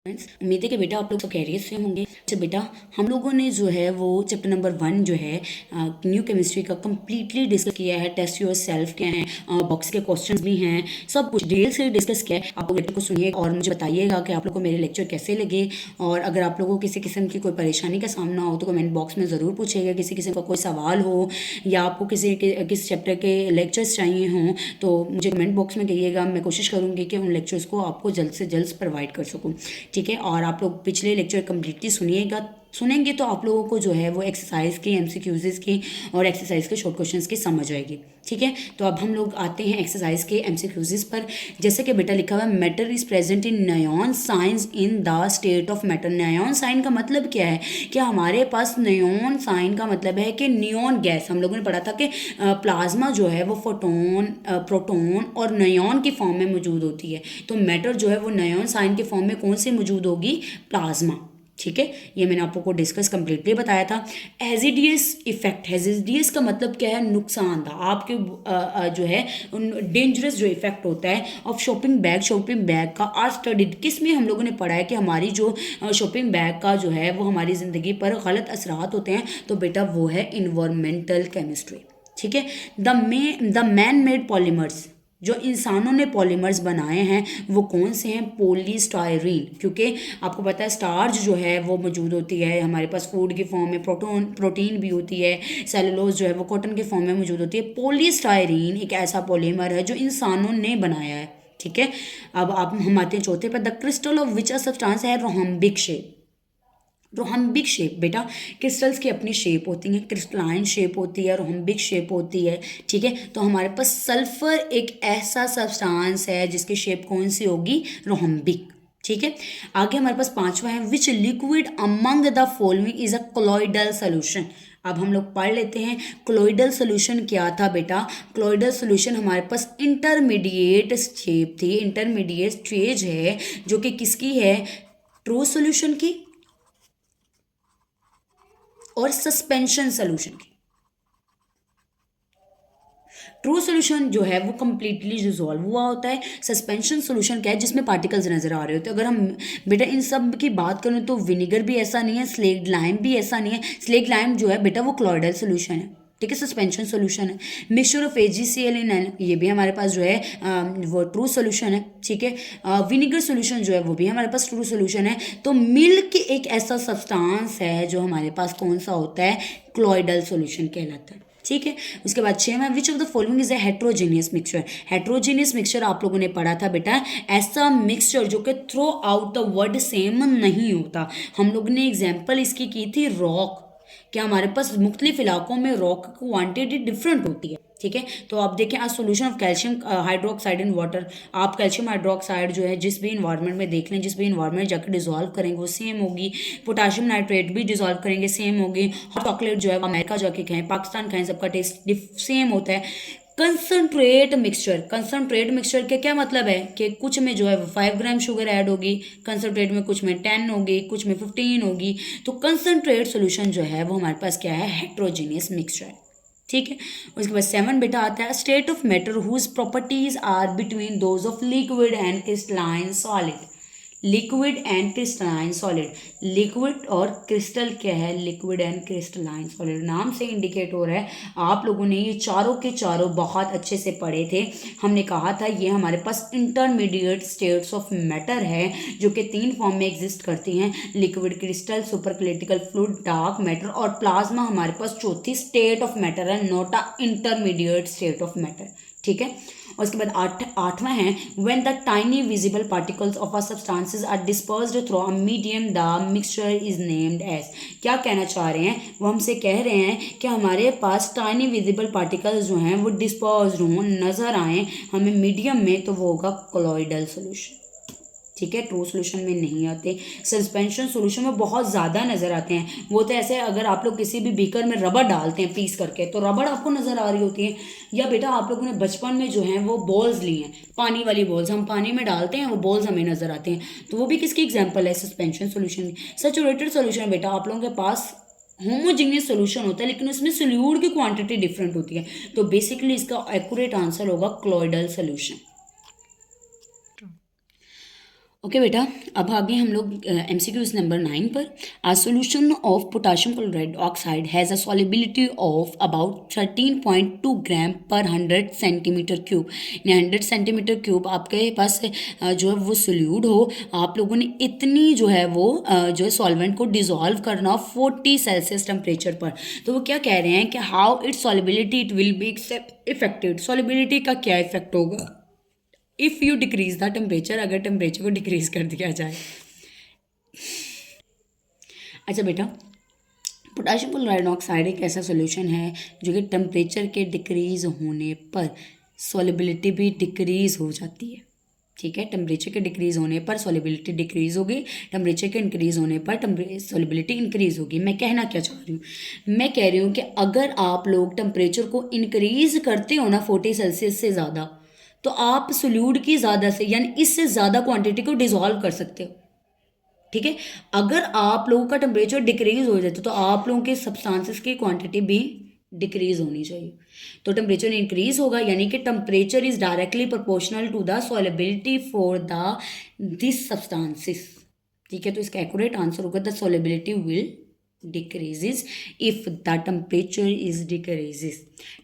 Friends, उम्मीद है कि बेटा आप लोग सब कैरियर से होंगे। अच्छा बेटा, हम लोगों ने जो है वो चैप्टर नंबर 1 जो है न्यू केमिस्ट्री का कम्प्लीटली डिस्कस किया है। टेस्ट योर सेल्फ क्या है, बॉक्स के क्वेश्चंस भी हैं, सब कुछ डिटेल से डिस्कस किया है। आप लोग लेक्चर को सुनिए और मुझे बताइएगा कि आप लोग को मेरे लेक्चर कैसे लगे। और अगर आप लोगों को किसी किस्म की कोई परेशानी का सामना हो तो कमेंट बॉक्स में ज़रूर पूछिएगा। किसी किस्म का कोई सवाल हो या आपको किस चैप्टर के लेक्चर्स चाहिए हों तो मुझे कमेंट बॉक्स में कहिएगा। मैं कोशिश करूँगी कि उन लेक्चर्स को आपको जल्द से जल्द प्रोवाइड कर सकूँ। ठीक है, और आप लोग पिछले लेक्चर कम्प्लीटली सुनेंगे तो आप लोगों को जो है वो एक्सरसाइज की, एमसीक्यूज़ की और एक्सरसाइज के शॉर्ट क्वेश्चंस की समझ आएगी। ठीक है, तो अब हम लोग आते हैं एक्सरसाइज के एमसीक्यूज़ पर। जैसे कि बेटा लिखा हुआ है, matter is present in neon science in the state of matter. Neon sign का मतलब क्या है कि हमारे पास नियॉन साइन का मतलब है कि नियॉन गैस, हम लोगों ने पढ़ा था कि प्लाज्मा जो है वो फोटोन, प्रोटॉन और नियॉन की फॉर्म में मौजूद होती है। तो मैटर जो है वो नियॉन साइन के फॉर्म में कौन सी मौजूद होगी? प्लाज्मा। ठीक है, ये मैंने आप लोग को डिस्कस कम्प्लीटली बताया था। हैज़ार्डियस इफेक्ट, हैज़ार्डियस का मतलब क्या है? नुकसानदायक, आपके जो है डेंजरस जो इफेक्ट होता है ऑफ शॉपिंग बैग का आर स्टडीड। किस में हम लोगों ने पढ़ा है कि हमारी जो शॉपिंग बैग का जो है वो हमारी ज़िंदगी पर गलत असरात होते हैं। तो बेटा वो है इन्वायरमेंटल केमिस्ट्री। ठीक है, द मैन मेड पॉलीमर्स, जो इंसानों ने पॉलीमर्स बनाए हैं वो कौन से हैं? पॉलीस्टायरीन, क्योंकि आपको पता है स्टार्च जो है वो मौजूद होती है हमारे पास फूड की फॉर्म में, प्रोटीन भी होती है, सेलुलोज जो है वो कॉटन के फॉर्म में मौजूद होती है। पॉलीस्टायरीन एक ऐसा पॉलीमर है जो इंसानों ने बनाया है। ठीक है, अब आप हम आते हैं चौथे पर। The crystal of which a substance है रोहम्बिक शेप। रोहम्बिक शेप बेटा, क्रिस्टल्स की अपनी शेप होती हैं, क्रिस्टलाइन शेप होती है, रोहम्बिक शेप होती है। ठीक है, तो हमारे पास सल्फर एक ऐसा सब्सटेंस है जिसकी शेप कौन सी होगी? रोहम्बिक। ठीक है, आगे हमारे पास पांचवा है, विच liquid among the following is a colloidal solution. अब हम लोग पढ़ लेते हैं कोलॉइडल सोल्यूशन क्या था बेटा। कोलॉइडल सोल्यूशन हमारे पास इंटरमीडिएट शेप थी, इंटरमीडिएट स्टेज है जो कि किसकी है? ट्रू सोल्यूशन की और सस्पेंशन सोल्यूशन की। ट्रू सोल्यूशन जो है वो कंप्लीटली डिजोल्व हुआ होता है। सस्पेंशन सोल्यूशन क्या है? जिसमें पार्टिकल्स नजर आ रहे होते हैं। अगर हम बेटा इन सब की बात करें तो विनेगर भी ऐसा नहीं है, स्लेक्ड लाइम भी ऐसा नहीं है। स्लेक्ड लाइम जो है बेटा वो क्लोइडल सोल्यूशन है। ठीक है, सस्पेंशन सोल्यूशन है। Mixture of AgCl in an, ये भी हमारे पास जो है वो ट्रू सोल्यूशन है। ठीक है, विनेगर सोल्यूशन जो है वो भी हमारे पास ट्रू सोल्यूशन है। तो मिल्क एक ऐसा सब्सटेंस है जो हमारे पास कौन सा होता है? क्लोइडल सोल्यूशन कहलाता है। ठीक है, उसके बाद 6 में, which of the following is a heterogeneous mixture. Heterogeneous mixture आप लोगों ने पढ़ा था बेटा, ऐसा मिक्सचर जो कि through out the world same नहीं होता। हम लोग ने एग्जाम्पल इसकी की थी रॉक, क्या हमारे पास मुख्तलिफ इलाकों में रॉक की क्वांटिटी डिफरेंट होती है। ठीक है, तो आप देखें आज solution of calcium hydroxide in water, आप कैल्शियम हाइड्रोक्साइड जो है जिस भी इन्वायरमेंट में देख लें, जिस भी इन्वायरमेंट जाकर डिजोल्व करेंगे वो सेम होगी। पोटाशियम नाइट्रेट भी डिजोल्व करेंगे सेम होगी। हॉट चॉकलेट जो है अमेरिका जाके खाएं, पाकिस्तान खाएं, सबका टेस्ट सेम होता है। कंसनट्रेट मिक्सचर के क्या मतलब है कि कुछ में जो है 5 ग्राम शुगर ऐड होगी कंसनट्रेट में, कुछ में 10 होगी, कुछ में 15 होगी। तो कंसनट्रेट सोल्यूशन जो है वो हमारे पास क्या है? Heterogeneous mixture. ठीक है, उसके बाद 7 बेटा आता है, state of matter whose properties are between those of liquid and crystalline solid. Liquid and crystalline solid, liquid और क्रिस्टल क्या है? लिक्विड एंड क्रिस्टलाइन सॉलिड, नाम से इंडिकेट हो रहा है आप लोगों ने ये चारों के चारों बहुत अच्छे से पढ़े थे। हमने कहा था ये हमारे पास इंटरमीडिएट स्टेट्स ऑफ मैटर है जो कि 3 फॉर्म में एग्जिस्ट करती हैं, liquid, crystal, super critical fluid, dark matter, और प्लाज्मा हमारे पास चौथी स्टेट ऑफ मैटर है, not a intermediate state of matter. ठीक है, और उसके बाद आठवां है, when the tiny visible particles of a substances are dispersed through a medium the mixture is named as. क्या कहना चाह रहे हैं? वो हमसे कह रहे हैं कि हमारे पास टाइनी विजिबल पार्टिकल्स जो हैं वो डिस्पर्स्ड हों, नजर आए हमें मीडियम में, तो वो होगा कोलॉइडल सोल्यूशन। ठीक है, ट्रू सोल्यूशन में नहीं आते। सस्पेंशन सोल्यूशन में बहुत ज़्यादा नज़र आते हैं। वो तो ऐसे अगर आप लोग किसी भी बीकर में रबड़ डालते हैं पीस करके तो रबड़ आपको नज़र आ रही होती है। या बेटा आप लोगों ने बचपन में जो है वो बॉल्स ली हैं, पानी वाली बॉल्स, हम पानी में डालते हैं वो बॉल्स हमें नज़र आते हैं, तो वो भी किसकी एग्जाम्पल है? Suspension solution. सैचुरेटेड सोल्यूशन बेटा आप लोगों के पास होमोजीनियस सोल्यूशन होता है लेकिन उसमें सोल्यूट की क्वांटिटी डिफरेंट होती है, तो बेसिकली इसका एक्यूरेट आंसर होगा क्लोइडल सोल्यूशन। ओके बेटा, अब आगे हम लोग MCQs नंबर 9 पर। A solution of potassium chloride oxide has a solubility of about 13.2 gram per 100 centimetre cube. यानी 100 सेंटीमीटर क्यूब आपके पास जो है वो सोल्यूट हो, आप लोगों ने इतनी जो है वो जो है सॉल्वेंट को डिजॉल्व करना 40 सेल्सियस टेम्परेचर पर। तो वो क्या कह रहे हैं कि how it's solubility it will be affected. Solubility का क्या इफेक्ट होगा if you decrease the temperature, अगर टेम्परेचर को डिक्रीज कर दिया जाए। अच्छा बेटा, पोटाशियम क्लोराइड ऑक्साइड एक ऐसा सोल्यूशन है जो कि टेम्परेचर के डिक्रीज होने पर सॉलिबिलिटी भी डिक्रीज हो जाती है। ठीक है, टेम्परेचर के डिक्रीज होने पर सॉलिबिलिटी डिक्रीज होगी, टेम्परेचर के इंक्रीज होने पर सॉलिबिलिटी इंक्रीज होगी। मैं कहना क्या चाह रही हूँ, मैं कह रही हूँ कि अगर आप लोग टेम्परेचर को इंक्रीज करते हो ना 40 सेल्सियस से ज़्यादा, तो आप सोल्यूट की ज़्यादा से यानी इससे ज़्यादा क्वांटिटी को डिसॉल्व कर सकते हो। ठीक है, अगर आप लोगों का टेम्परेचर डिक्रीज हो जाता तो आप लोगों के सब्सटेंसेस की क्वांटिटी भी डिक्रीज होनी चाहिए। तो टेम्परेचर इंक्रीज होगा यानी कि temperature is directly proportional to the solubility for the this substances. ठीक है, तो इसका एक्यूरेट आंसर होगा the solubility will decreases if the temperature is decreases।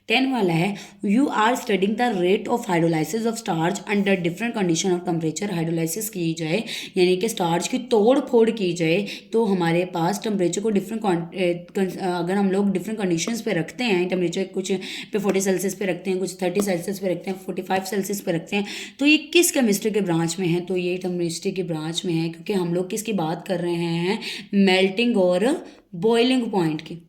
10 वाला है, you are studying the rate of hydrolysis of starch under different condition of temperature. Hydrolysis की जाए यानी कि स्टार्च की तोड़ फोड़ की जाए, तो हमारे पास टेम्परेचर को अगर हम लोग डिफरेंट कंडीशंस पे रखते हैं, टेम्परेचर कुछ पे 40 सेल्सियस पे रखते हैं, कुछ 30 सेल्सियस पे रखते हैं, 45 सेल्सियस पे रखते हैं, तो ये किस केमिस्ट्री के ब्रांच में है, तो ये केमिस्ट्री की ब्रांच में है, क्योंकि हम लोग किसकी बात कर रहे हैं, मेल्टिंग और बॉइलिंग पॉइंट की।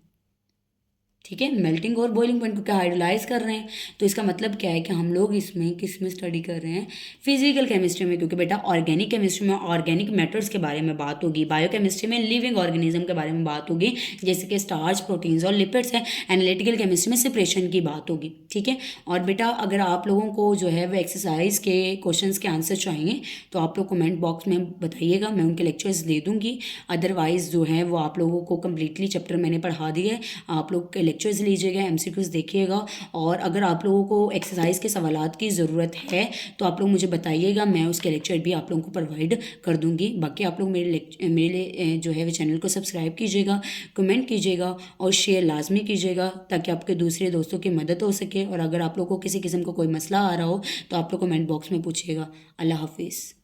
ठीक है, मेल्टिंग और बॉइलिंग पॉइंट को क्या हाइड्रोलाइज कर रहे हैं, तो इसका मतलब क्या है कि हम लोग इसमें किस में स्टडी कर रहे हैं, फिजिकल केमिस्ट्री में। क्योंकि बेटा ऑर्गेनिक केमिस्ट्री में ऑर्गेनिक मैटर्स के बारे में बात होगी, बायोकेमिस्ट्री में लिविंग ऑर्गेनिज्म के बारे में बात होगी, जैसे कि स्टार्च, प्रोटीन्स और लिपिड्स है। एनालिटिकल केमिस्ट्री में सेपरेशन की बात होगी। ठीक है, और बेटा अगर आप लोगों को जो है वो एक्सरसाइज के क्वेश्चन के आंसर चाहिए तो आप लोग कमेंट बॉक्स में बताइएगा, मैं उनके लेक्चर्स दे दूँगी। अदरवाइज जो है वो आप लोगों को कम्प्लीटली चैप्टर मैंने पढ़ा दिया है, आप लोग के लेक्चर्स लीजिएगा, MCQs देखिएगा, और अगर आप लोगों को एक्सरसाइज के सवालात की ज़रूरत है तो आप लोग मुझे बताइएगा, मैं उसके लेक्चर भी आप लोगों को प्रोवाइड कर दूंगी। बाकी आप लोग मेरे लिए जो है वो चैनल को सब्सक्राइब कीजिएगा, कमेंट कीजिएगा और शेयर लाजमी कीजिएगा, ताकि आपके दूसरे दोस्तों की मदद हो सके। और अगर आप लोग को किसी किस्म का कोई मसला आ रहा हो तो आप लोग कमेंट बॉक्स में पूछिएगा। अल्लाह हाफिज़।